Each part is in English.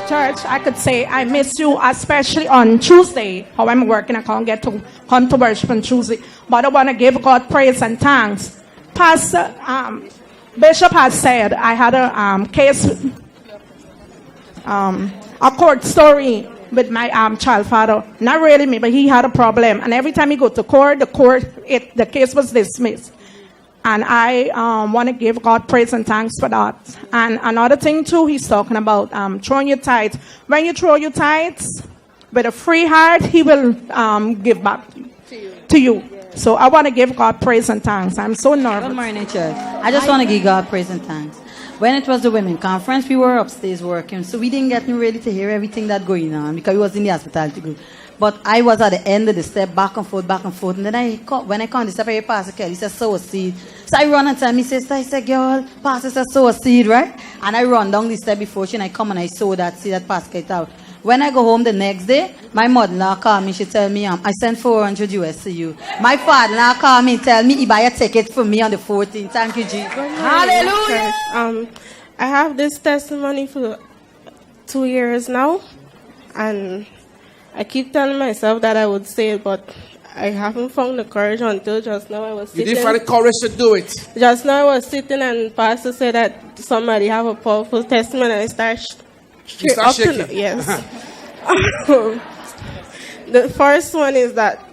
Church, I could say I miss you, especially on Tuesday. How I'm working, I can't get to come to worship on Tuesday. But I want to give God praise and thanks. Pastor, Bishop has said I had a case, a court story with my child father. Not really me, but he had a problem. And every time he go to court, the case was dismissed. And I want to give God praise and thanks for that. And another thing too, he's talking about throwing your tithes. When you throw your tithes with a free heart, he will give back to you. Yes. So I want to give God praise and thanks. I'm so nervous. Good morning, church. I just want to give God praise and thanks. When it was the women conference, we were upstairs working, so we didn't get ready to hear everything that going on because we was in the hospitality group. But I was at the end of the step, back and forth, and then when I come the step, I hear Pastor Kelly, he said, sow a seed. So I run and tell me, sister, I said, girl, Pastor said, sow a seed, right? And I run down the step before she, and I come and I sow that seed that Pastor Kelly out. When I go home the next day, my mother-in-law called me, she tell me, I sent $400 US to you. My father-in-law called me and tell me he buy a ticket for me on the 14th. Thank you, Jesus. Hallelujah. I have this testimony for 2 years now, and I keep telling myself that I would say it, but I haven't found the courage until just now I was sitting. You didn't find the courage to do it. Just now I was sitting and Pastor said that somebody have a powerful testimony, and I start shaking. Yes. The first one is that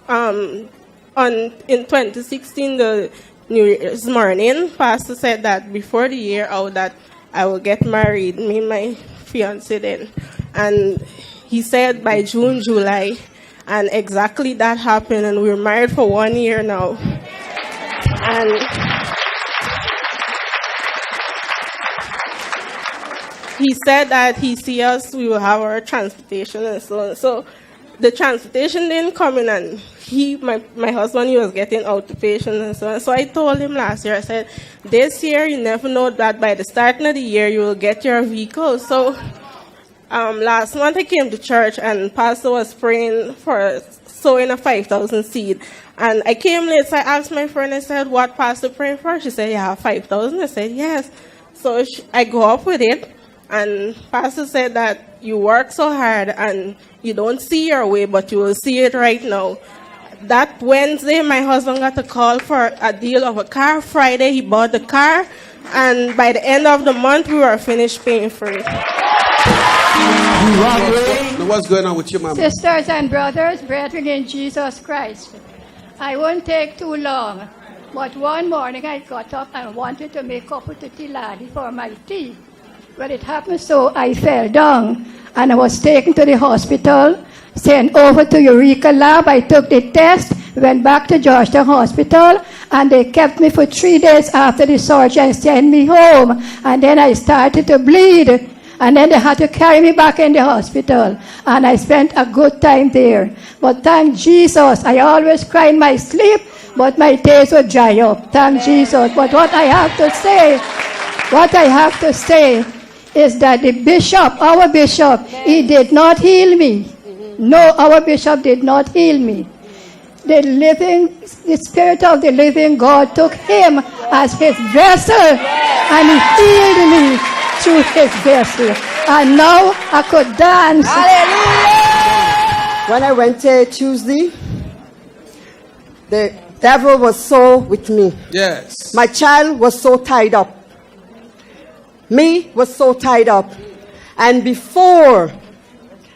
in 2016, the New Year's morning, Pastor said that before the year out that I will get married, me and my fiancé then. And he said by June, July, and exactly that happened, and we were married for 1 year now. And he said that he see us, we will have our transportation and so on. So the transportation didn't come in, and my husband, he was getting outpatient and so on. So I told him last year, I said, this year you never know that by the start of the year you will get your vehicle. So last month I came to church and Pastor was praying for sowing a 5,000 seed. And I came late, so I asked my friend, I said, what Pastor praying for? She said, you have 5,000? I said, yes. So I go up with it, and Pastor said that you work so hard and you don't see your way, but you will see it right now. That Wednesday, my husband got a call for a deal of a car. Friday, he bought the car, and by the end of the month, we were finished paying for it. What's going on with you, Mama? Sisters and brothers, brethren in Jesus Christ, I won't take too long, but one morning I got up and wanted to make up with the tea laddie for my tea. Well, it happened so I fell down, and I was taken to the hospital, sent over to Eureka Lab. I took the test, went back to Georgetown Hospital, and they kept me for 3 days after the surgery and sent me home. And then I started to bleed. And then they had to carry me back in the hospital. And I spent a good time there. But thank Jesus, I always cry in my sleep, but my tears would dry up. Thank Jesus. But what I have to say is that the bishop, our bishop, he did not heal me. No, our bishop did not heal me. The Spirit of the living God took him as his vessel, and he healed me through his vessel. And now I could dance. Hallelujah! When I went there Tuesday, the devil was so with me. Yes. My child was so tied up. Me was so tied up. And before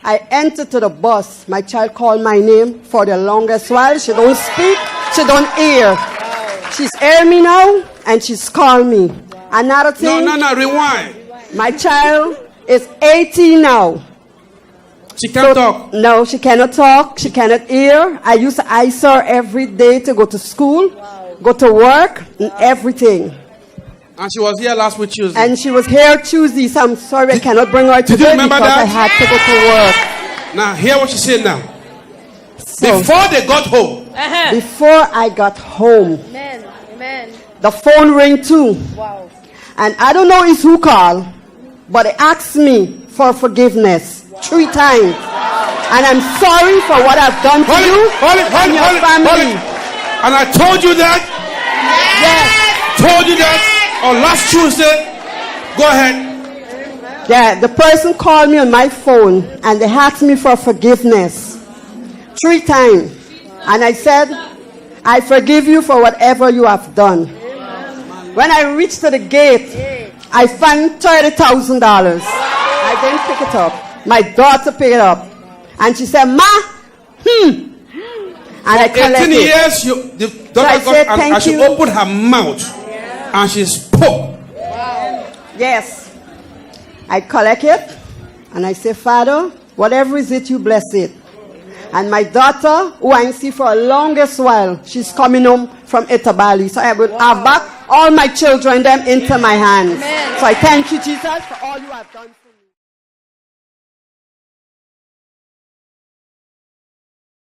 I entered to the bus, my child called my name for the longest while. She don't speak, she don't hear. She's hearing me now, and she's calling me. Another thing. No, rewind. My child is 18 now. She can't talk. No, she cannot talk. She cannot hear. I used to ice her every day to go to school, go to work, and everything. And she was here last week Tuesday. And she was here Tuesday, so I'm sorry I cannot bring her today because I had to go to work. Now, hear what she said now. So, before they got home. Before I got home. Amen. The phone rang too. Wow. And I don't know it's who called, but they asked me for forgiveness 3 times. And I'm sorry for what I've done to you and your family. And I told you that. told you that on last Tuesday? Go ahead. Yeah, the person called me on my phone and they asked me for forgiveness 3 times. And I said, I forgive you for whatever you have done. When I reached to the gate, I found $30,000. I didn't pick it up. My daughter picked it up. And she said, Ma, And I collected 18 years, the daughter so got, and she opened her mouth and she spoke. Yes. I collect it and I say, Father, whatever is it, you bless it. And my daughter, who I see for the longest while, she's coming home from Itabali. So I will have back all my children, them into my hands. Amen. So I thank you, Jesus, for all you have done.